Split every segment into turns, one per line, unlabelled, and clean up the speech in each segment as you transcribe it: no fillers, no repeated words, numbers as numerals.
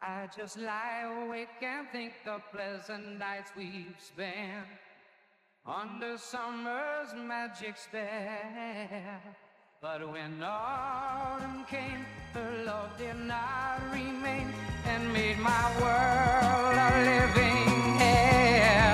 I just lie awake and think the pleasant nights we've spent under summer's magic spell. But when autumn came, her love did not remain and made my world a living hell.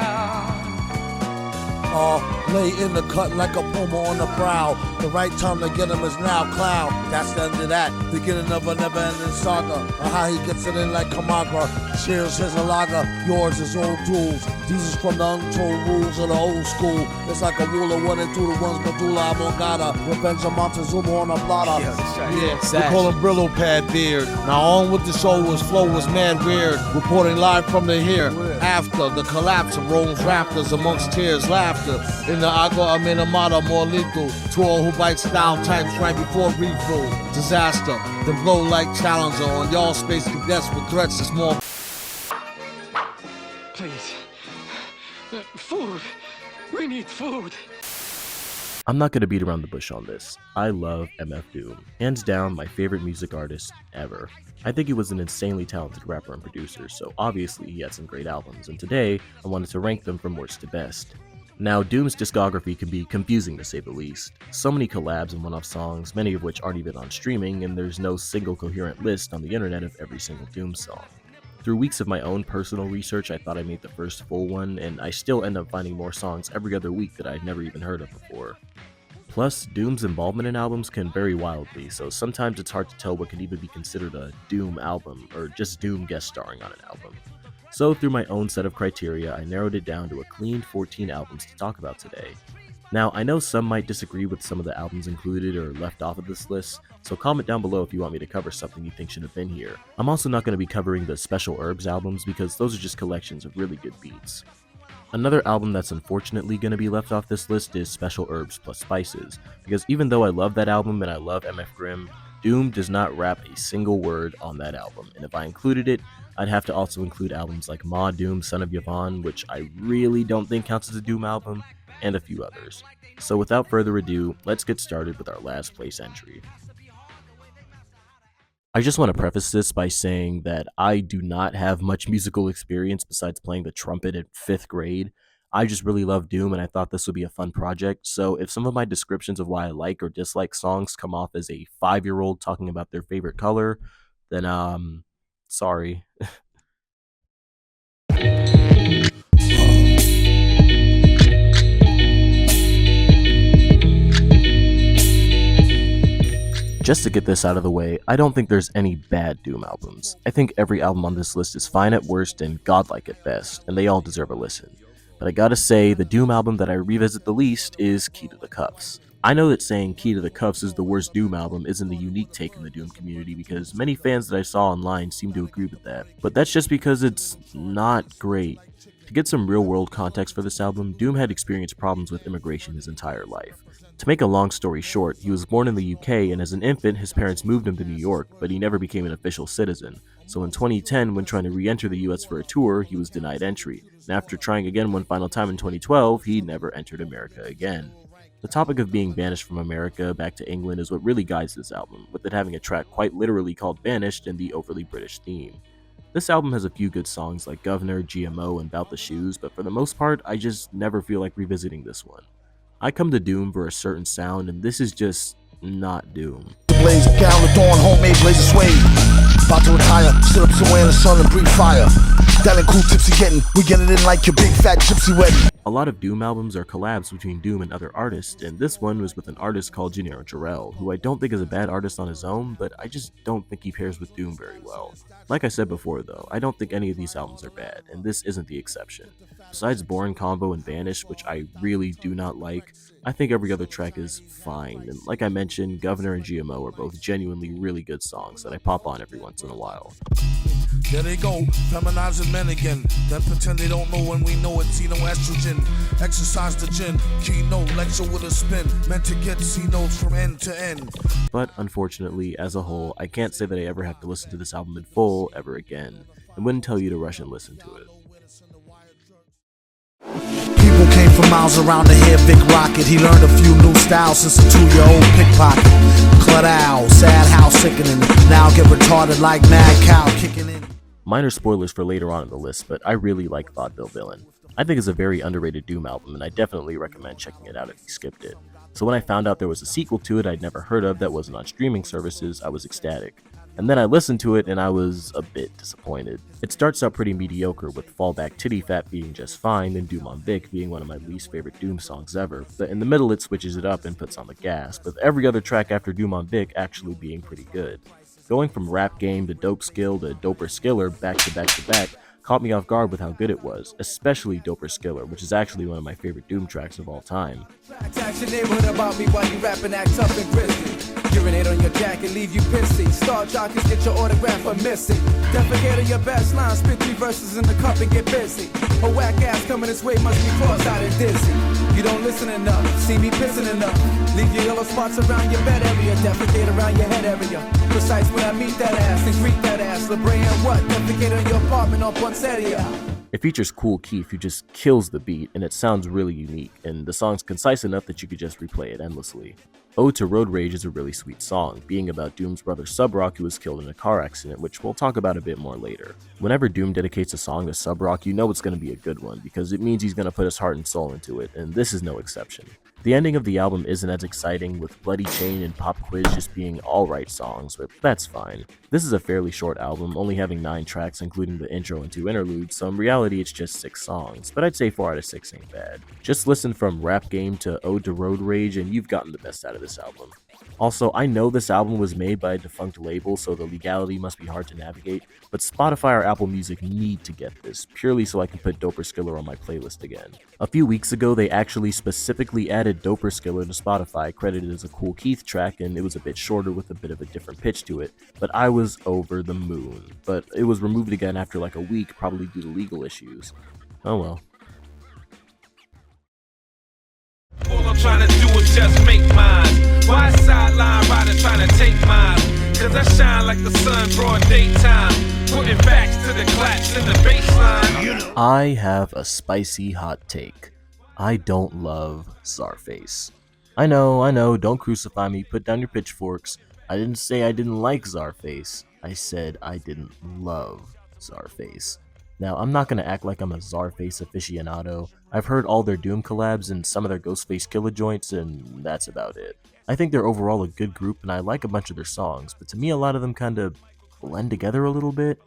Lay in the cut like a puma on the prowl. The right time to get him is now. Cloud. That's the end of that. Beginning of a never-ending saga. Of how he gets it in like Kamagra. Cheers, his a lager. Yours is old duels. These is from the untold rules of the old school. It's like a rule of what they do to one's medulla oblongata. Revenge of Montezuma on a blotter.
Yeah, we call him Brillo Pad Beard. Now on with the show, his flow was mad weird. Reporting live from the here. After the collapse of Rome's raptors amongst tears, laughter. In the Agua Amenamata, more lethal. To all who bite style types right before refill. Disaster, then blow like Challenger on y'all space cadets with threats is more.
Please. Food. We need food.
I'm not gonna beat around the bush on this. I love MF Doom. Hands down, my favorite music artist ever. I think he was an insanely talented rapper and producer, so obviously he had some great albums, and today I wanted to rank them from worst to best. Now, Doom's discography can be confusing to say the least. So many collabs and one-off songs, many of which aren't even on streaming, and there's no single coherent list on the internet of every single Doom song. Through weeks of my own personal research, I thought I made the first full one, and I still end up finding more songs every other week that I'd never even heard of before. Plus, Doom's involvement in albums can vary wildly, so sometimes it's hard to tell what can even be considered a Doom album, or just Doom guest starring on an album. So through my own set of criteria, I narrowed it down to a clean 14 albums to talk about today. Now, I know some might disagree with some of the albums included or left off of this list, so comment down below if you want me to cover something you think should have been here. I'm also not going to be covering the Special Herbs albums because those are just collections of really good beats. Another album that's unfortunately going to be left off this list is Special Herbs Plus Spices, because even though I love that album and I love MF Grimm, Doom does not rap a single word on that album, and if I included it, I'd have to also include albums like Ma Doom, Son of Yvonne, which I really don't think counts as a Doom album, and a few others. So without further ado, let's get started with our last place entry. I just want to preface this by saying that I do not have much musical experience besides playing the trumpet in 5th grade. I just really love Doom and I thought this would be a fun project, so if some of my descriptions of why I like or dislike songs come off as a 5-year-old talking about their favorite color, then sorry. Just to get this out of the way, I don't think there's any bad Doom albums. I think every album on this list is fine at worst and godlike at best, and they all deserve a listen. But I gotta say, the Doom album that I revisit the least is Key to the Cuffs. I know that saying Key to the Cuffs is the worst Doom album isn't a unique take in the Doom community because many fans that I saw online seem to agree with that, but that's just because it's not great. To get some real-world context for this album, Doom had experienced problems with immigration his entire life. To make a long story short, he was born in the UK and as an infant his parents moved him to New York, but he never became an official citizen. So in 2010, when trying to re-enter the US for a tour, he was denied entry, and after trying again one final time in 2012, he never entered America again. The topic of being banished from America back to England is what really guides this album, with it having a track quite literally called Banished and the overly British theme. This album has a few good songs like Governor, GMO, and Bout the Shoes, but for the most part, I just never feel like revisiting this one. I come to Doom for a certain sound, and this is just not Doom.
Blaze gown, the dawn, homemade blazer suede. About to retire, sit up somewhere in the sun and breathe fire. That ain't cool tipsy getting, we get it in like your big fat gypsy wedding.
A lot of Doom albums are collabs between Doom and other artists, and this one was with an artist called Gennaro Jarrell, who I don't think is a bad artist on his own, but I just don't think he pairs with Doom very well. Like I said before though, I don't think any of these albums are bad, and this isn't the exception. Besides Boring Convo and Vanish, which I really do not like, I think every other track is fine, and like I mentioned, Governor and GMO are both genuinely really good songs that I pop on every once in a while.
There they go, feminizing men again. Then pretend they don't know when we know it. See no estrogen, exercise the gin. Keynote lecture with a spin, meant to get C notes from end to end.
But unfortunately, as a whole, I can't say that I ever have to listen to this album in full ever again, and wouldn't tell you to rush and listen to it.
People came from miles around to hear Vic Rocket. He learned a few new styles since a 2-year-old pickpocket. Clud owl, sad how sickening. Now get retarded like mad cow kicking in.
Minor spoilers for later on in the list, but I really like Vaudeville Villain. I think it's a very underrated Doom album, and I definitely recommend checking it out if you skipped it. So when I found out there was a sequel to it I'd never heard of that wasn't on streaming services, I was ecstatic. And then I listened to it and I was a bit disappointed. It starts out pretty mediocre, with Fallback Titty Fat being just fine and Doom on Vic being one of my least favorite Doom songs ever, but in the middle it switches it up and puts on the gas, with every other track after Doom on Vic actually being pretty good. Going from Rap Game to Dope Skill to Doper Skiller back to back to back caught me off guard with how good it was, especially Doper Skiller, which is actually one of my favorite Doom tracks of all time.
Ask your neighborhood about me while you rapping, act tough and grizzly. Urinate on your jacket, leave you pissy. Star jockeys get your autograph for missing. Defecate on your best line, spit 3 verses in the cup and get busy. A whack ass coming this way must be cross-eyed and dizzy. You don't listen enough, see me pissing enough. Leave your yellow spots around your bed area, defecate around your head area. Precise when I meet that ass and greet that ass. LeBron what? Defecate on your apartment on Poinsettia.
It features Kool Keith, who just kills the beat, and it sounds really unique, and the song's concise enough that you could just replay it endlessly. Ode to Road Rage is a really sweet song, being about Doom's brother Subrock, who was killed in a car accident, which we'll talk about a bit more later. Whenever Doom dedicates a song to Subrock, you know it's going to be a good one, because it means he's going to put his heart and soul into it, and this is no exception. The ending of the album isn't as exciting, with Bloody Chain and Pop Quiz just being alright songs, but that's fine. This is a fairly short album, only having 9 tracks including the intro and 2 interludes, so in reality it's just 6 songs, but I'd say 4 out of 6 ain't bad. Just listen from Rap Game to Ode to Road Rage and you've gotten the best out of this album. Also, I know this album was made by a defunct label, so the legality must be hard to navigate, but Spotify or Apple Music need to get this, purely so I can put Doper Skiller on my playlist again. A few weeks ago, they actually specifically added Doper Skiller to Spotify, credited as a Kool Keith track, and it was a bit shorter with a bit of a different pitch to it, but I was over the moon. But it was removed again after like a week, probably due to legal issues. Oh well.
All I'm trying to do is just make mine. Why sideline rider trying to take mine? Cause I shine like the sun broad daytime. Putting facts to the claps in the baseline.
I have a spicy hot take. I don't love Czarface. I know, don't crucify me, put down your pitchforks. I didn't say I didn't like Czarface. I said I didn't love Czarface. Now, I'm not going to act like I'm a Czarface aficionado. I've heard all their Doom collabs and some of their Ghostface Killah joints, and that's about it. I think they're overall a good group, and I like a bunch of their songs, but to me a lot of them kind of blend together a little bit.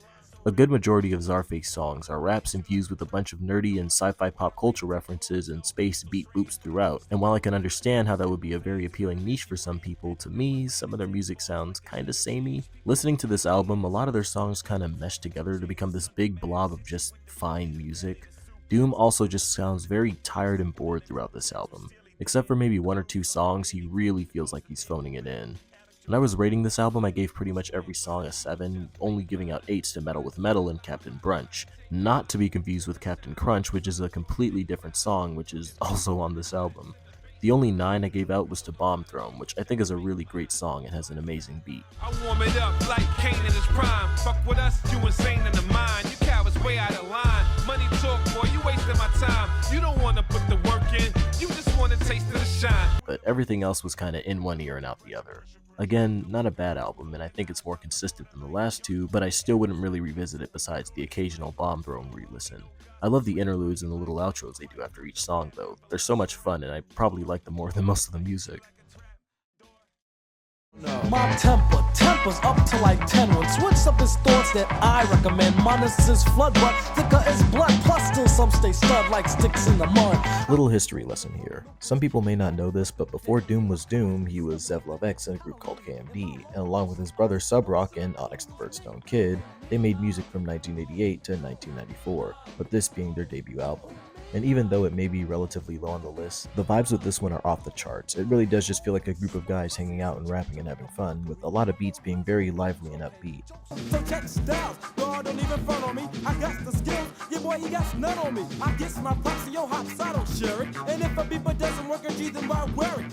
A good majority of Czarface songs are raps infused with a bunch of nerdy and sci-fi pop culture references and space beat boops throughout, and while I can understand how that would be a very appealing niche for some people, to me, some of their music sounds kinda samey. Listening to this album, a lot of their songs kinda mesh together to become this big blob of just fine music. Doom also just sounds very tired and bored throughout this album. Except for maybe 1 or 2 songs, he really feels like he's phoning it in. When I was rating this album, I gave pretty much every song a 7, only giving out 8s to Metal with Metal and Captain Brunch. Not to be confused with Captain Crunch, which is a completely different song, which is also on this album. The only 9 I gave out was to Bomb Throne, which I think is a really great song and has an amazing beat.
I warm it up like Kane in his prime. Fuck with us, you insane in the mind. You cowards way out of line. Money talk, boy, you wasting my time. You don't wanna put the work in, you just wanna taste of the shine.
But everything else was kinda in one ear and out the other. Again, not a bad album, and I think it's more consistent than the last 2, but I still wouldn't really revisit it besides the occasional Bomb Throne re-listen. I love the interludes and the little outros they do after each song though. They're so much fun and I probably like them more than most of the music.
My temper's up to like 10. When switch up his thoughts that I recommend. Minus his flood, but thicker is blood. Plus still some stay stud like sticks in the mud.
Little history lesson here. Some people may not know this, but before Doom was Doom, he was Zev Love X in a group called KMD, and along with his brother Subrock and Onyx the Birdstone Kid, they made music from 1988 to 1994, with this being their debut album. And even though it may be relatively low on the list, the vibes with this one are off the charts. It really does just feel like a group of guys hanging out and rapping and having fun, with a lot of beats being very lively and upbeat.
So check styles, God don't even front on me. I got the skills, yeah boy, you got none on me. I guess my props to your hops, I don't share it. And if a beeper doesn't work, or G, then why wear it?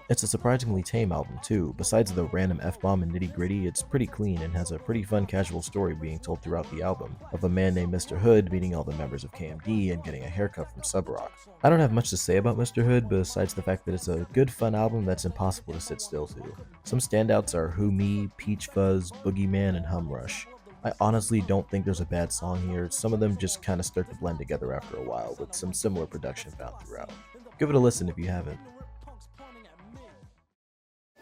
It's a surprisingly tame album too. Besides the random F-bomb and nitty-gritty, it's pretty clean and has a pretty fun casual story being told throughout the album, of a man named Mr. Hood meeting all the members of KMD and getting a haircut from Subrock. I don't have much to say about Mr. Hood besides the fact that it's a good fun album that's impossible to sit still to. Some standouts are Who Me, Peach Fuzz, Boogeyman, and Hum Rush. I honestly don't think there's a bad song here. Some of them just kind of start to blend together after a while, with some similar production found throughout. Give it a listen if you haven't.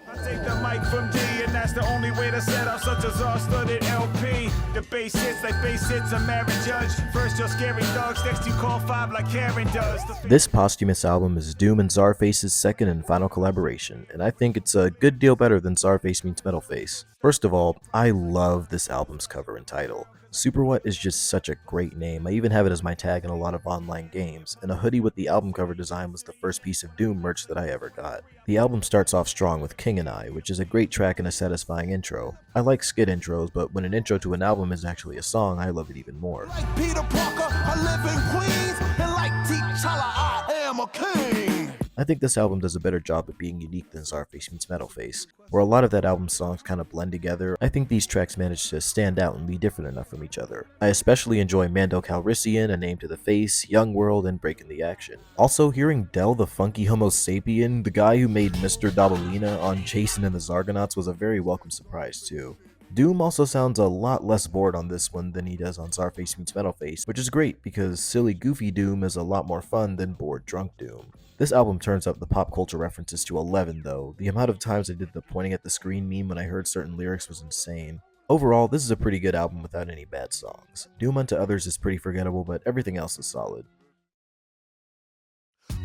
I take the mic from D, and that's the only way to set up such a star-studded LP. The bass hits like bass hits a married judge. First you're scary thugs, next you call five like Karen does.
This posthumous album is Doom and Czarface's second and final collaboration, and I think it's a good deal better than Czarface meets Metalface. First of all, I love this album's cover and title. Super What is just such a great name. I even have it as my tag in a lot of online games, and a hoodie with the album cover design was the first piece of Doom merch that I ever got. The album starts off strong with King and I, which is a great track and a satisfying intro. I like skit intros, but when an intro to an album is actually a song, I love it even more.
Like Peter Parker, I live in Queens, and like T'Challa, I am a king.
I think this album does a better job at being unique than Czarface meets Metalface, where a lot of that album's songs kind of blend together. I think these tracks manage to stand out and be different enough from each other. I especially enjoy Mando Calrissian, A Name to the Face, Young World, and Breaking the Action. Also, hearing Del the Funky Homo Sapien, the guy who made Mr. Dabalina on Jason and the Zargonauts, was a very welcome surprise too. Doom also sounds a lot less bored on this one than he does on Czarface meets Metalface, which is great because silly goofy Doom is a lot more fun than bored drunk Doom. This album turns up the pop culture references to 11 though. The amount of times I did the pointing at the screen meme when I heard certain lyrics was insane. Overall, this is a pretty good album without any bad songs. Doom Unto Others is pretty forgettable, but everything else is solid.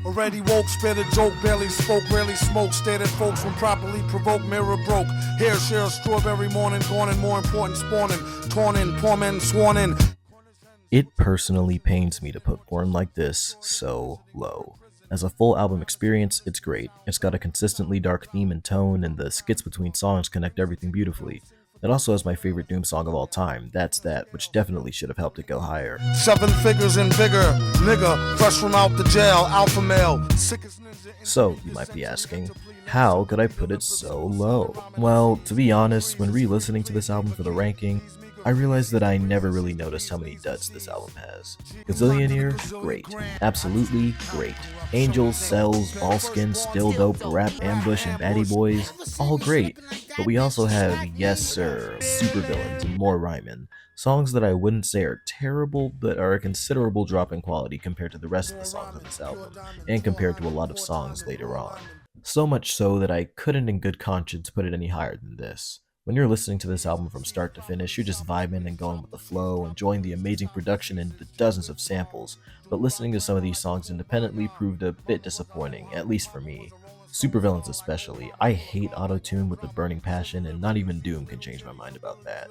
Already woke, spit a joke, barely spoke, rarely smoked, stared at folks when properly provoked, mirror broke. Hair share a strawberry morning, gone and more important spawning, torn in, poor men sworn in.
It personally pains me to put porn like this so low. As a full album experience, it's great. It's got a consistently dark theme and tone, and the skits between songs connect everything beautifully. It also has my favorite Doom song of all time, That's That, which definitely should have helped it go higher.
7 figures and bigger, nigga, fresh from out the jail, alpha male, sickest ninja.
So, you might be asking, how could I put it so low? Well, to be honest, when re-listening to this album for the ranking, I realized that I never really noticed how many duds this album has. Gazillionaire, great. Absolutely great. Angels, Cells, Ballskin, Still Dope, Rap Ambush, and Batty Boys, all great. But we also have Yes Sir, Supervillains, and more rhyming. Songs that I wouldn't say are terrible, but are a considerable drop in quality compared to the rest of the songs on this album, and compared to a lot of songs later on. So much so that I couldn't in good conscience put it any higher than this. When you're listening to this album from start to finish, you're just vibing and going with the flow, enjoying the amazing production and the dozens of samples, but listening to some of these songs independently proved a bit disappointing, at least for me. Supervillains especially. I hate auto-tune with a burning passion, and not even Doom can change my mind about that.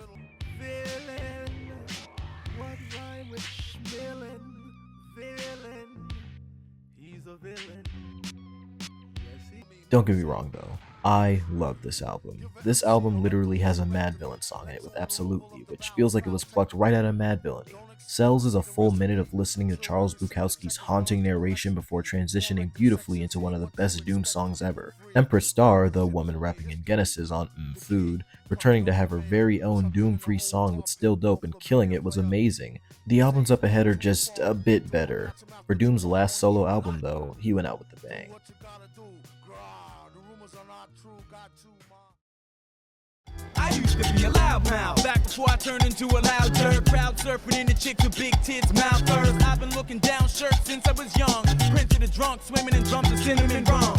Don't get me wrong though, I love this album. This album literally has a Madvillain song in it with Absolutely, which feels like it was plucked right out of Madvillainy. Cells is a full minute of listening to Charles Bukowski's haunting narration before transitioning beautifully into one of the best Doom songs ever. Empress Star, the woman rapping in Genesis on Food, returning to have her very own Doom-free song with Still Dope and killing it was amazing. The albums up ahead are just a bit better. For Doom's last solo album though, he went out with a bang.
I used to be a loudmouth back before I turned into a loud jerk. Crowd surfing into chicks with big tits, mouth first. I've been looking down shirts since I was young. Prince of the drunk, swimming in drums of cinnamon rum.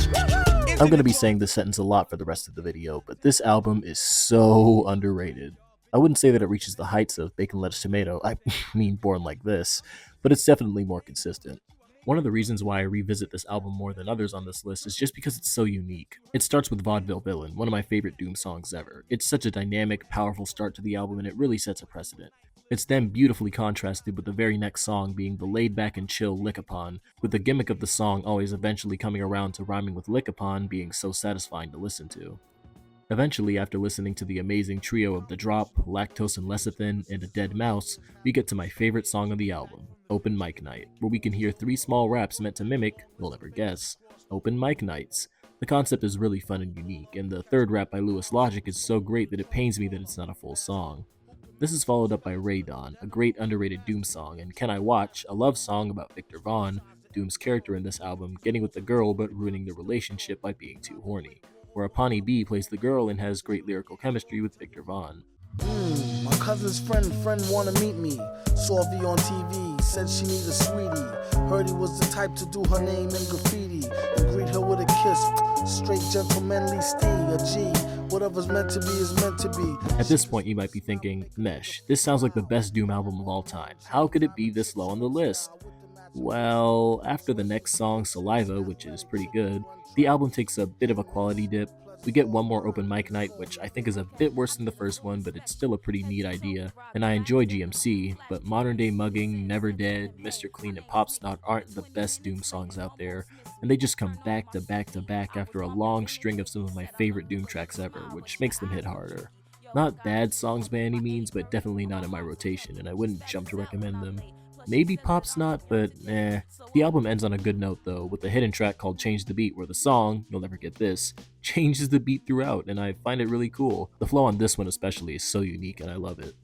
I'm going to be saying this sentence a lot for the rest of the video, but this album is so underrated. I wouldn't say that it reaches the heights of Bacon Lettuce Tomato, I mean Born Like This, but it's definitely more consistent. One of the reasons why I revisit this album more than others on this list is just because it's so unique. It starts with Vaudeville Villain, one of my favorite Doom songs ever. It's such a dynamic, powerful start to the album, and it really sets a precedent. It's then beautifully contrasted with the very next song being the laid-back and chill Lick Upon, with the gimmick of the song always eventually coming around to rhyming with Lick Upon being so satisfying to listen to. Eventually, after listening to the amazing trio of The Drop, Lactose and Lecithin, and A Dead Mouse, we get to my favorite song of the album, Open Mic Night, where we can hear 3 small raps meant to mimic, you'll never guess, Open Mic Nights. The concept is really fun and unique, and the third rap by Lewis Logic is so great that it pains me that it's not a full song. This is followed up by Ray Dawn, a great underrated Doom song, and Can I Watch, a love song about Victor Vaughn, Doom's character in this album, getting with the girl but ruining the relationship by being too horny, where Apani B plays the girl and has great lyrical chemistry with Victor Vaughn.
My cousin's friend wanna meet me. Saw V on TV, said she need a sweetie. Heard he was the type to do her name in graffiti and greet her with a kiss. Straight gentlemanly stay, a G. Whatever's meant to be is meant to be.
At this point, you might be thinking, Mesh, this sounds like the best Doom album of all time. How could it be this low on the list? Well, after the next song, Saliva, which is pretty good, the album takes a bit of a quality dip. We get one more open mic night, which I think is a bit worse than the first one, but it's still a pretty neat idea. And I enjoy GMC, but Modern Day Mugging, Never Dead, Mr. Clean, and Pop Snot aren't the best Doom songs out there, and they just come back to back to back after a long string of some of my favorite Doom tracks ever, which makes them hit harder. Not bad songs by any means, but definitely not in my rotation, and I wouldn't jump to recommend them. Maybe Pop Snot, but eh. The album ends on a good note though, with a hidden track called Change the Beat, where the song, you'll never get this, changes the beat throughout, and I find it really cool. The flow on this one especially is so unique and I love it.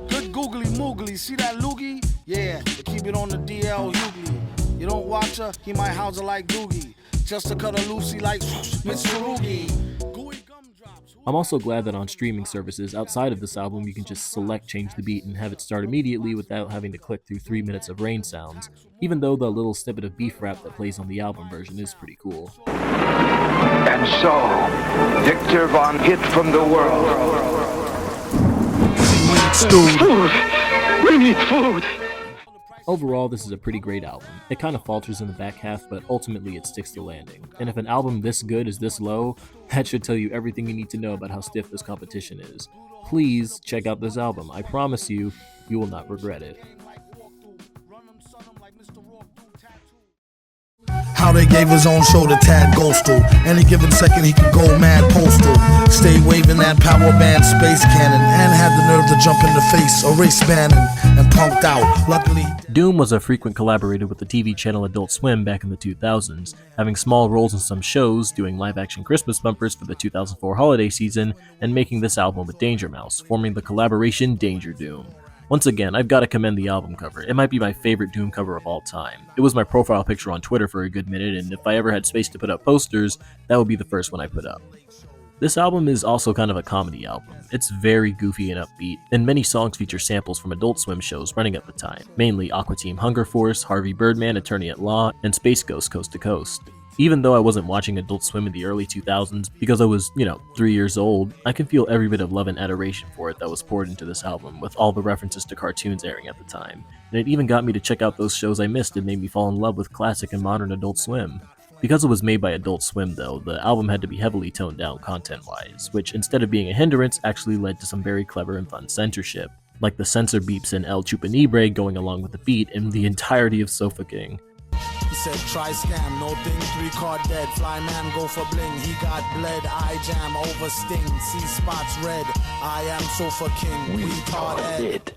Good googly moogly, see that loogie? Yeah, but keep it on the DL Hughley. You don't watch her, he might house her like Doogie. Just to cut her loosey like Mr. Roogie.
I'm also glad that on streaming services outside of this album you can just select Change the Beat and have it start immediately without having to click through 3 minutes of rain sounds, even though the little snippet of beef rap that plays on the album version is pretty cool.
And so, Victor Von hid from the world.
Food! We need food!
Overall, this is a pretty great album. It kind of falters in the back half, but ultimately it sticks the landing. And if an album this good is this low, that should tell you everything you need to know about how stiff this competition is. Please check out this album. I promise you, you will not regret it.
How they gave his own show to Tad Ghostal. Any given second he could go mad postal. Stay waving that power band space cannon. And had the nerve to jump in the face of Race Bannon and punked out. Luckily,
Doom was a frequent collaborator with the TV channel Adult Swim back in the 2000s, having small roles in some shows, doing live-action Christmas bumpers for the 2004 holiday season, and making this album with Danger Mouse, forming the collaboration Danger Doom. Once again, I've got to commend the album cover. It might be my favorite Doom cover of all time. It was my profile picture on Twitter for a good minute, and if I ever had space to put up posters, that would be the first one I put up. This album is also kind of a comedy album. It's very goofy and upbeat, and many songs feature samples from Adult Swim shows running at the time, mainly Aqua Team Hunger Force, Harvey Birdman, Attorney at Law, and Space Ghost Coast to Coast. Even though I wasn't watching Adult Swim in the early 2000s because I was, 3 years old, I can feel every bit of love and adoration for it that was poured into this album, with all the references to cartoons airing at the time. And it even got me to check out those shows I missed and made me fall in love with classic and modern Adult Swim. Because it was made by Adult Swim though, the album had to be heavily toned down content-wise, which instead of being a hindrance actually led to some very clever and fun censorship, like the censor beeps in El Chupanibre going along with the beat in the entirety of Sofa King.
he said try scam, no thing, 3 card dead. Fly man go for bling, he got bled. I jam over sting, see spots red. I am Sofa King, retard head.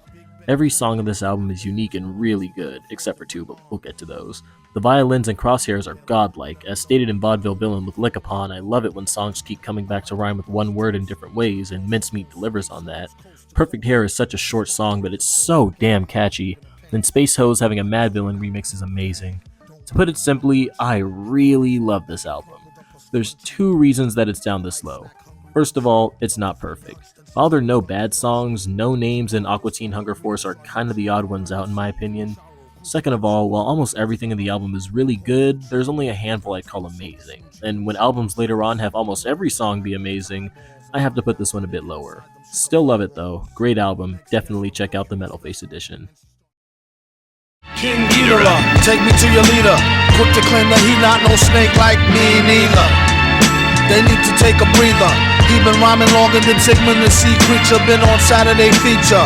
Every song on this album is unique and really good, except for 2, but we'll get to those. The violins and crosshairs are godlike. As stated in Vaudeville Villain with Lick Upon, I love it when songs keep coming back to rhyme with one word in different ways, and Mincemeat delivers on that. Perfect Hair is such a short song, but it's so damn catchy. And Space Hose having a Mad Villain remix is amazing. To put it simply, I really love this album. There's 2 reasons that it's down this low. First of all, it's not perfect. While there are no bad songs, No Names and Aqua Teen Hunger Force are kind of the odd ones out in my opinion. Second of all, while almost everything in the album is really good, there's only a handful I'd call amazing. And when albums later on have almost every song be amazing, I have to put this one a bit lower. Still love it though, great album, definitely check out the Metal Face edition.
King Ghidorah, take me to your leader. Quick to claim that he not no snake like me neither. They need to take a breather. He been rhyming longer than Sigmund the Sea Creature. Been on Saturday feature.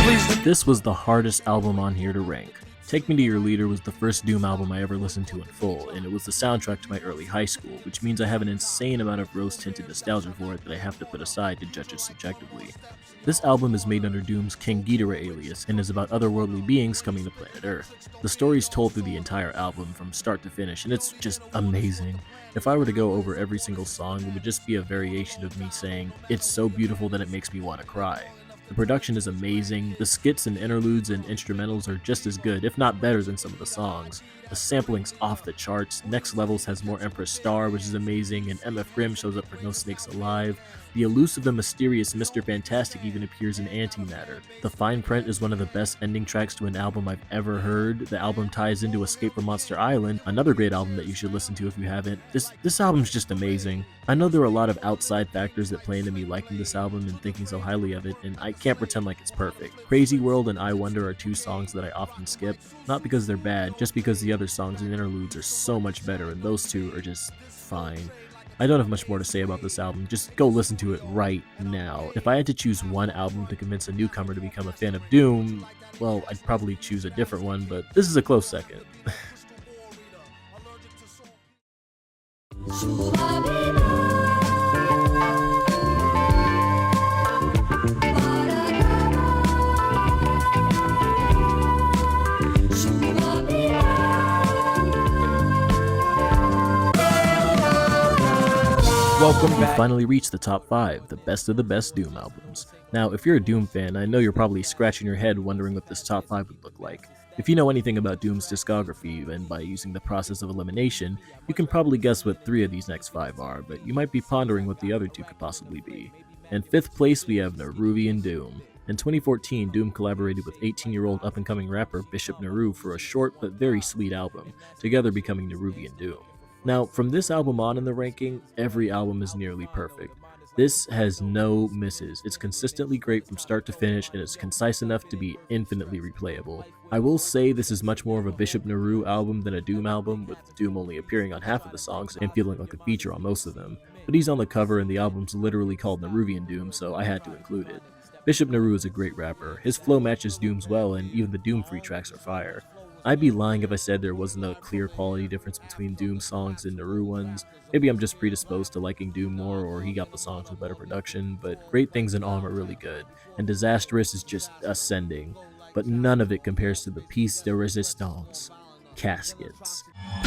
Please.
This was the hardest album on here to rank. Take Me to Your Leader was the first Doom album I ever listened to in full, and it was the soundtrack to my early high school, which means I have an insane amount of rose-tinted nostalgia for it that I have to put aside to judge it subjectively. This album is made under Doom's King Ghidorah alias and is about otherworldly beings coming to planet Earth. The story is told through the entire album from start to finish, and it's just amazing. If I were to go over every single song, it would just be a variation of me saying, it's so beautiful that it makes me want to cry. The production is amazing, the skits and interludes and instrumentals are just as good, if not better than some of the songs. The sampling's off the charts, Next Levels has more Empress Star, which is amazing, and MF Grimm shows up for No Snakes Alive. The elusive and mysterious Mr. Fantastic even appears in Antimatter. The Fine Print is one of the best ending tracks to an album I've ever heard. The album ties into Escape from Monster Island, another great album that you should listen to if you haven't. This album's just amazing. I know there are a lot of outside factors that play into me liking this album and thinking so highly of it, and I can't pretend like it's perfect. Crazy World and I Wonder are two songs that I often skip, not because they're bad, just because the other songs and interludes are so much better, and those two are just fine. I don't have much more to say about this album, just go listen to it right now. If I had to choose one album to convince a newcomer to become a fan of Doom, well, I'd probably choose a different one, but this is a close second.
Welcome
We
back.
finally reached the top 5, the best of the best Doom albums. Now, if you're a Doom fan, I know you're probably scratching your head wondering what this top 5 would look like. If you know anything about Doom's discography, then by using the process of elimination, you can probably guess what 3 of these next 5 are, but you might be pondering what the other 2 could possibly be. In 5th place, we have Neruvian Doom. In 2014, Doom collaborated with 18-year-old up-and-coming rapper Bishop Nehru for a short but very sweet album, together becoming Neruvian Doom. Now, from this album on in the ranking, every album is nearly perfect. This has no misses. It's consistently great from start to finish, and it's concise enough to be infinitely replayable. I will say this is much more of a Bishop Nehru album than a Doom album, with Doom only appearing on half of the songs and feeling like a feature on most of them. But he's on the cover and the album's literally called Neruvian Doom, so I had to include it. Bishop Nehru is a great rapper. His flow matches Doom's well, and even the Doom-free tracks are fire. I'd be lying if I said there wasn't a clear quality difference between Doom songs and Nehru ones. Maybe I'm just predisposed to liking Doom more, or he got the songs with better production, but Great Things and Arm are really good, and Disastrous is just ascending. But none of it compares to the piece de resistance, Caskets.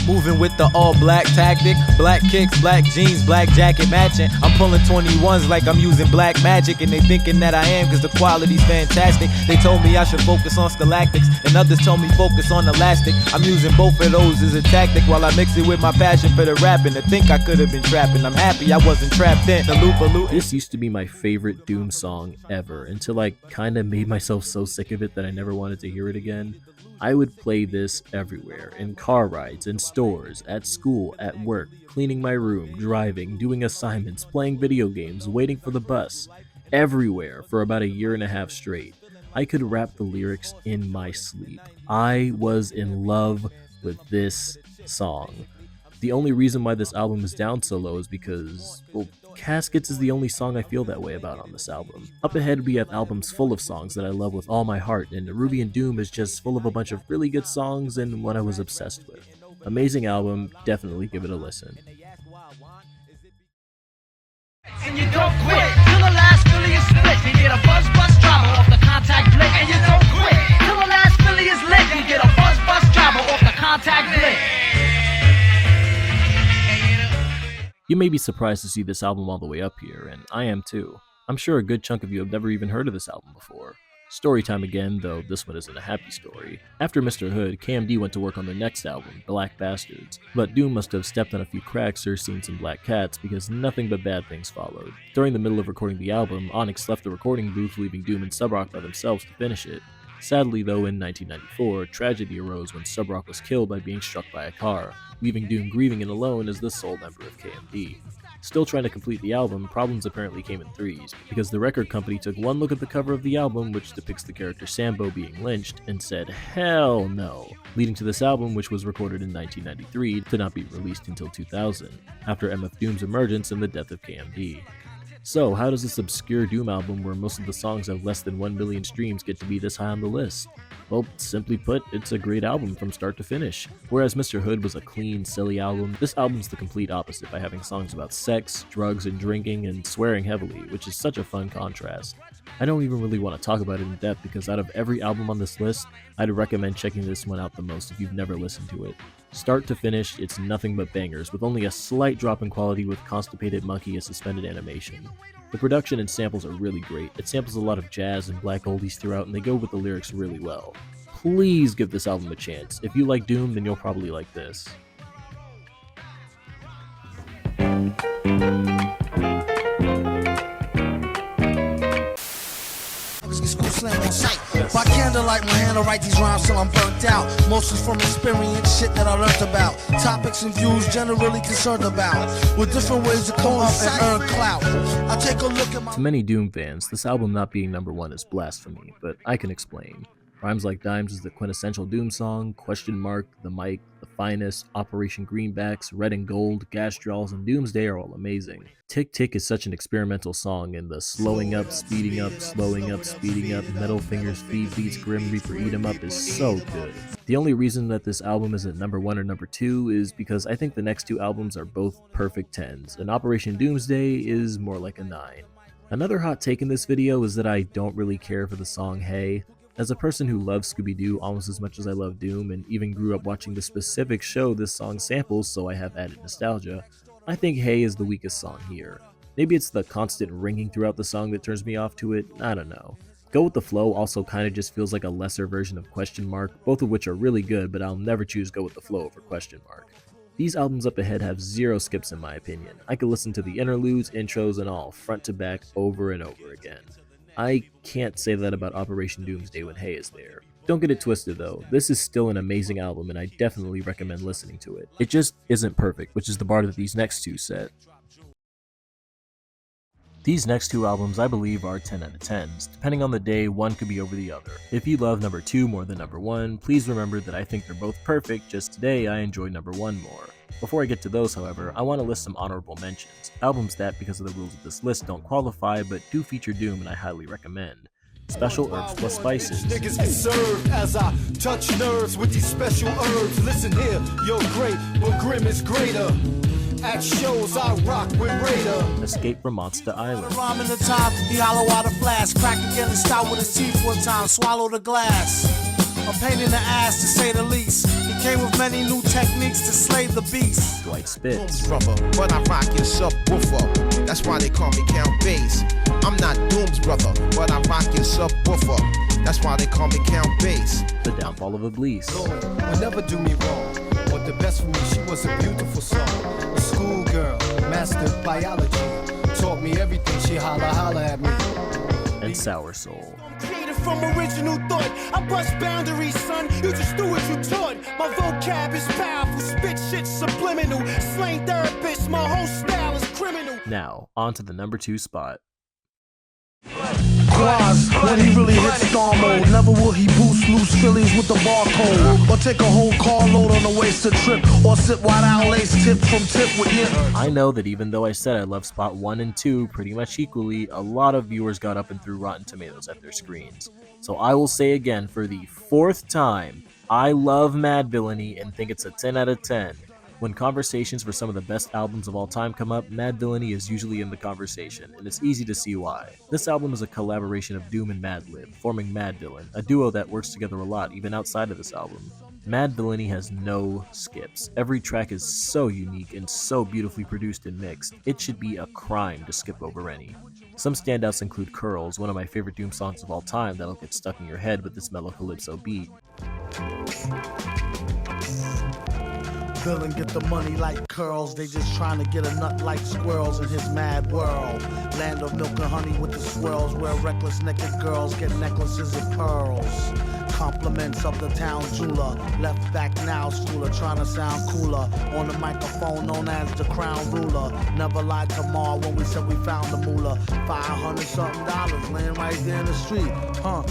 Moving with the all black tactic, black kicks, black jeans, black jacket matching. I'm pulling 21s like I'm using black magic, and they thinking that I am cause the quality's fantastic. They told me I should focus on Galactics, and others told me focus on Elastic. I'm using both of those as a tactic while I mix it with my passion for the rapping. To think I could have been trapping, I'm happy I wasn't trapped in the loop.
This used to be my favorite Doom song ever, until I kinda made myself so sick of it that I never wanted to hear it again. I would play this everywhere, in car rides, in stores, at school, at work, cleaning my room, driving, doing assignments, playing video games, waiting for the bus. Everywhere for about a year and a half straight. I could rap the lyrics in my sleep. I was in love with this song. The only reason why this album is down so low is because, well, Caskets is the only song I feel that way about on this album. Up ahead we have albums full of songs that I love with all my heart, and Neruvian Doom is just full of a bunch of really good songs and one I was obsessed with. Amazing album, definitely give it a listen.
And you don't quit till the last Philly is split. You get a buzz drama off the contact blick. And you don't quit till the last Philly is lit. You get a buzz drama off the contact blick.
You may be surprised to see this album all the way up here, and I am too. I'm sure a good chunk of you have never even heard of this album before. Story time again, though this one isn't a happy story. After Mr. Hood, KMD went to work on their next album, Black Bastards, but Doom must have stepped on a few cracks or seen some black cats because nothing but bad things followed. During the middle of recording the album, Onyx left the recording booth, leaving Doom and Subrock by themselves to finish it. Sadly though, in 1994, tragedy arose when Subrock was killed by being struck by a car, leaving Doom grieving and alone as the sole member of KMD. Still trying to complete the album, problems apparently came in threes, because the record company took one look at the cover of the album, which depicts the character Sambo being lynched, and said, hell no, leading to this album, which was recorded in 1993, to not be released until 2000, after MF Doom's emergence and the death of KMD. So, how does this obscure Doom album, where most of the songs have less than 1 million streams, get to be this high on the list? Well, simply put, it's a great album from start to finish. Whereas Mr. Hood was a clean, silly album, this album's the complete opposite by having songs about sex, drugs, and drinking, and swearing heavily, which is such a fun contrast. I don't even really want to talk about it in depth because out of every album on this list, I'd recommend checking this one out the most if you've never listened to it. Start to finish, it's nothing but bangers, with only a slight drop in quality with Constipated Monkey as suspended animation. The production and samples are really great. It samples a lot of jazz and black oldies throughout, and they go with the lyrics really well. Please give this album a chance. If you like Doom, then you'll probably like this.
Kinda like my hand to write these rhymes till I'm burnt out. Mostly from experience, shit that I learned about. Topics and views generally concerned about. With different ways to come up and earn clout. I take a look at my...
To many Doom fans, this album not being number one is blasphemy, but I can explain. Rhymes Like Dimes is the quintessential Doom song, Question Mark, The Mic, The Finest, Operation Greenbacks, Red and Gold, Gas Draws, and Doomsday are all amazing. Tick Tick is such an experimental song, and the slowing up, speeding up, slowing up, speeding up, Metal Fingers, Feed Beats, Grim Reaper, Eat 'em Up is so good. The only reason that this album isn't number one or number two is because I think the next two albums are both perfect 10s, and Operation Doomsday is more like a 9. Another hot take in this video is that I don't really care for the song Hey. As a person who loves Scooby-Doo almost as much as I love Doom, and even grew up watching the specific show this song samples, so I have added nostalgia, I think Hey is the weakest song here. Maybe it's the constant ringing throughout the song that turns me off to it, I don't know. Go With The Flow also kinda just feels like a lesser version of Question Mark, both of which are really good, but I'll never choose Go With The Flow over Question Mark. These albums up ahead have zero skips in my opinion. I could listen to the interludes, intros, and all, front to back, over and over again. I can't say that about Operation Doomsday when Hey is there. Don't get it twisted though, this is still an amazing album and I definitely recommend listening to it. It just isn't perfect, which is the bar that these next two set. These next two albums I believe are 10 out of 10s. Depending on the day, one could be over the other. If you love number 2 more than number 1, please remember that I think they're both perfect, just today I enjoy number 1 more. Before I get to those, however, I want to list some honorable mentions. Albums that, because of the rules of this list, don't qualify, but do feature Doom and I highly recommend. Special Herbs Plus Spices.
Niggas get served as I touch nerves with these special herbs. Listen here, you're great, but Grim is greater. At shows I rock with Raider.
Escape from Monster Island.
Rhyme in the time, he hollow out a flask. Crack again and start with his teeth one time. Swallow the glass. A pain in the ass to say the least. He came with many new techniques to slay the beast.
Dwight Spitz.
Doom's brother, but I rock your subwoofer. That's why they call me Count Bass. I'm not Doom's brother, but I rock your subwoofer. That's why they call me Count Bass.
The Downfall of Iblis.
Will never do me wrong. But the best for me, she was a beautiful soul. A schoolgirl, mastered biology. Taught me everything, she holla at me.
And Sour Soul.
Created from original thought. I bust boundaries, son. You just do what you taught. My vocab is powerful. Spit shit subliminal. Slang therapist. My whole style is criminal.
Now, on to the number 2 spot.
Quaz, when he really hits star mode, never will he boost loose Phillies with the barcode, or take a whole carload on a wasted trip, or sit wide out lace tip from tip with him.
I know that even though I said I love spot 1 and 2 pretty much equally, a lot of viewers got up and threw Rotten Tomatoes at their screens. So I will say again for the 4th time, I love Madvillainy and think it's a 10 out of 10. When conversations for some of the best albums of all time come up, Madvillainy is usually in the conversation, and it's easy to see why. This album is a collaboration of Doom and Madlib, forming Madvillain, a duo that works together a lot even outside of this album. Madvillainy has no skips. Every track is so unique and so beautifully produced and mixed, it should be a crime to skip over any. Some standouts include Curls, one of my favorite Doom songs of all time that'll get stuck in your head with this mellow calypso beat.
Villain get the money like curls, they just trying to get a nut like squirrels in his mad world. Land of milk and honey with the swirls, where reckless naked girls get necklaces of pearls. Compliments of the town jeweler, left back now schooler, trying to sound cooler. On the microphone known as the crown ruler. Never lied to Ma when we said we found the moolah. $500-something laying right there in the street, huh?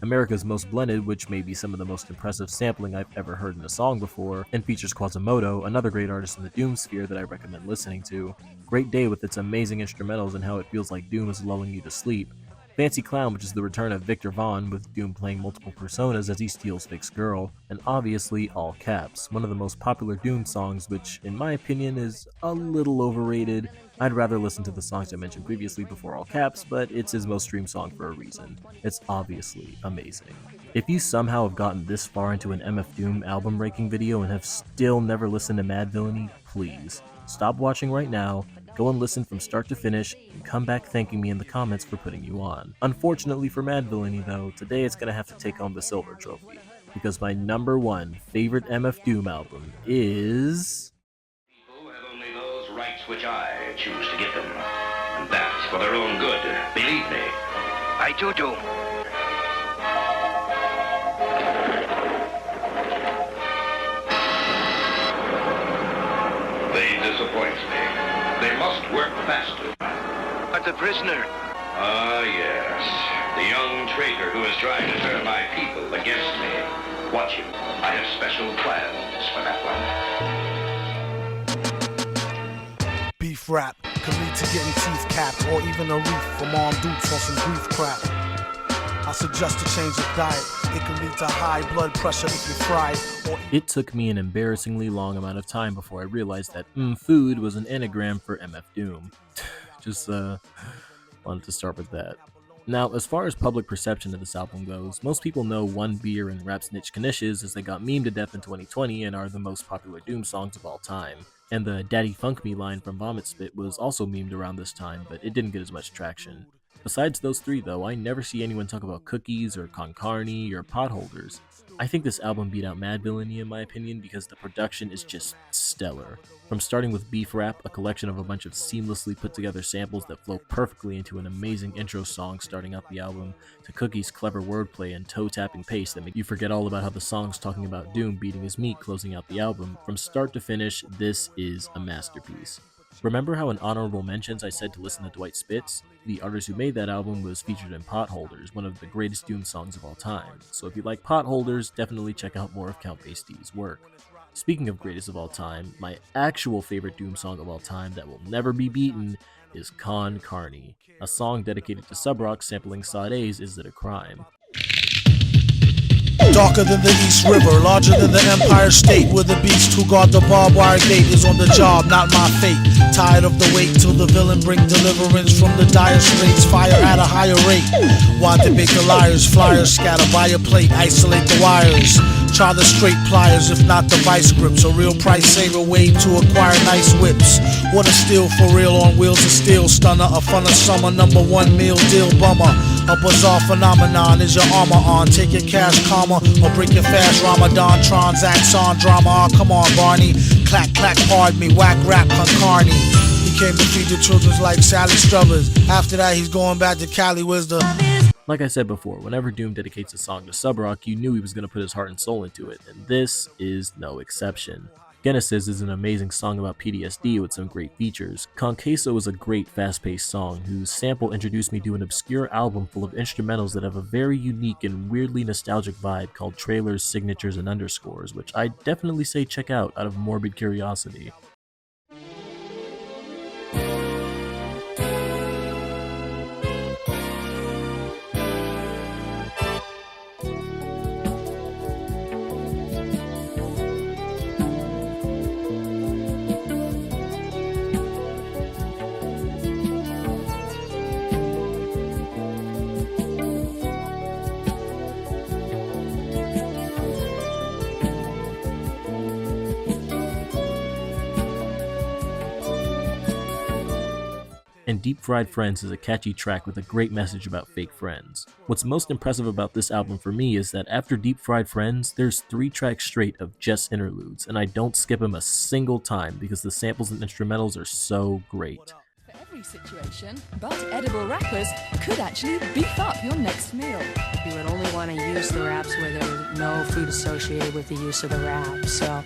America's Most Blended, which may be some of the most impressive sampling I've ever heard in a song before, and features Quasimodo, another great artist in the Doom sphere that I recommend listening to. Great Day with its amazing instrumentals and how it feels like Doom is lulling you to sleep. Fancy Clown, which is the return of Victor Vaughn, with Doom playing multiple personas as he steals Vic's girl, and obviously All Caps, one of the most popular Doom songs, which in my opinion is a little overrated. I'd rather listen to the songs I mentioned previously before All Caps, but it's his most streamed song for a reason. It's obviously amazing. If you somehow have gotten this far into an MF Doom album ranking video and have still never listened to Madvillainy, please stop watching right now, go and listen from start to finish, and come back thanking me in the comments for putting you on. Unfortunately for Madvillainy though, today it's gonna have to take home the silver trophy, because my number 1 favorite MF Doom album is...
People have only those rights which I choose to give them, and that's for their own good, believe me.
I do. the prisoner.
Ah, yes. The young traitor who is trying to turn my people against me. Watch him. I have special plans for that one.
Beef rap could lead to getting teeth capped or even a reef from armed dudes on some grief crap. I suggest a change of diet. It can lead to high blood pressure if you fry.
It took me an embarrassingly long amount of time before I realized that food was an anagram for MF Doom. Just wanted to start with that. Now, as far as public perception of this album goes, most people know One Beer and Rap Snitch Knishes as they got memed to death in 2020 and are the most popular Doom songs of all time. And the Daddy Funk Me line from Vomit Spit was also memed around this time, but it didn't get as much traction. Besides those three though, I never see anyone talk about Cookies or Con Carne or Potholders. I think this album beat out Madvillainy in my opinion because the production is just stellar. From starting with Beef Rap, a collection of a bunch of seamlessly put together samples that flow perfectly into an amazing intro song starting out the album, to Cookie's clever wordplay and toe-tapping pace that make you forget all about how the song's talking about Doom beating his meat closing out the album. From start to finish, this is a masterpiece. Remember how in honorable mentions I said to listen to Dwight Spitz? The artist who made that album was featured in Potholders, one of the greatest Doom songs of all time. So if you like Potholders, definitely check out more of Count Bass D's work. Speaking of greatest of all time, my actual favorite Doom song of all time that will never be beaten is Con Carne, a song dedicated to Sub Rock sampling Sade's Is It a Crime?
Darker than the East River, larger than the Empire State, where the beast who guard the barbed wire gate is on the job, not my fate. Tired of the wait till the villain bring deliverance from the dire straits, fire at a higher rate. Why debate the liars, flyers scatter by a plate, isolate the wires. Try the straight pliers, if not the vice grips. A real price saver way to acquire nice whips. What a steal for real on wheels of steel. Stunner, a fun of summer, #1 meal deal bummer. A bizarre phenomenon, is your armor on? Take your cash karma or break your fast Ramadan. Transacts on drama, come on Barney. Clack, clack, pardon me, whack rap, Con Carne. He came to feed the children's like Sally Struthers. After that he's going back to Cali, where's the...
Like I said before, whenever Doom dedicates a song to Sub Rock, you knew he was going to put his heart and soul into it, and this is no exception. Genesis is an amazing song about PTSD with some great features. Con Queso is a great fast-paced song whose sample introduced me to an obscure album full of instrumentals that have a very unique and weirdly nostalgic vibe called Trailers, Signatures, and Underscores, which I definitely say check out of morbid curiosity. And Deep Fried Friends is a catchy track with a great message about fake friends. What's most impressive about this album for me is that after Deep Fried Friends, there's 3 tracks straight of just interludes, and I don't skip them a single time because the samples and instrumentals are so great.
For every situation, but edible wrappers could actually beef up your next meal.
You would only want to use the wraps where there's no food associated with the use of the wrap. So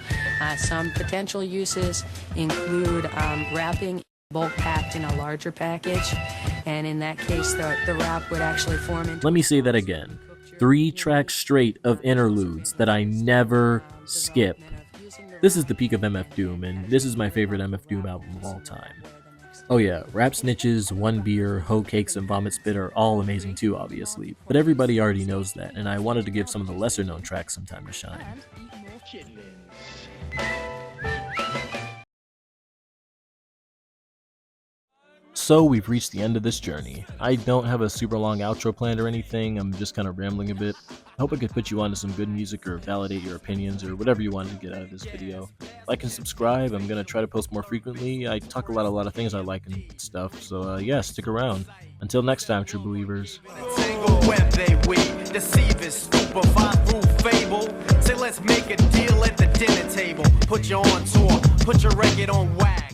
some potential uses include wrapping bulk packed in a larger package, and in that case the wrap would actually form into...
Let me say that again. 3 tracks straight of interludes that I never skip. This is the peak of MF Doom, and this is my favorite MF Doom album of all time. Oh yeah, Rap Snitches, One Beer, Hoe Cakes, and Vomit Spit are all amazing too, obviously, but everybody already knows that, and I wanted to give some of the lesser known tracks some time to shine. So we've reached the end of this journey. I don't have a super long outro planned or anything, I'm just kind of rambling a bit. I hope I could put you onto some good music or validate your opinions or whatever you wanted to get out of this video. Like and subscribe, I'm going to try to post more frequently. I talk about a lot of things I like and stuff, so yeah, stick around. Until next time, true believers.
Web they weave, deceivers, stupefy through fable. Say let's make a deal at the dinner table. Put you on tour, put your record on wax.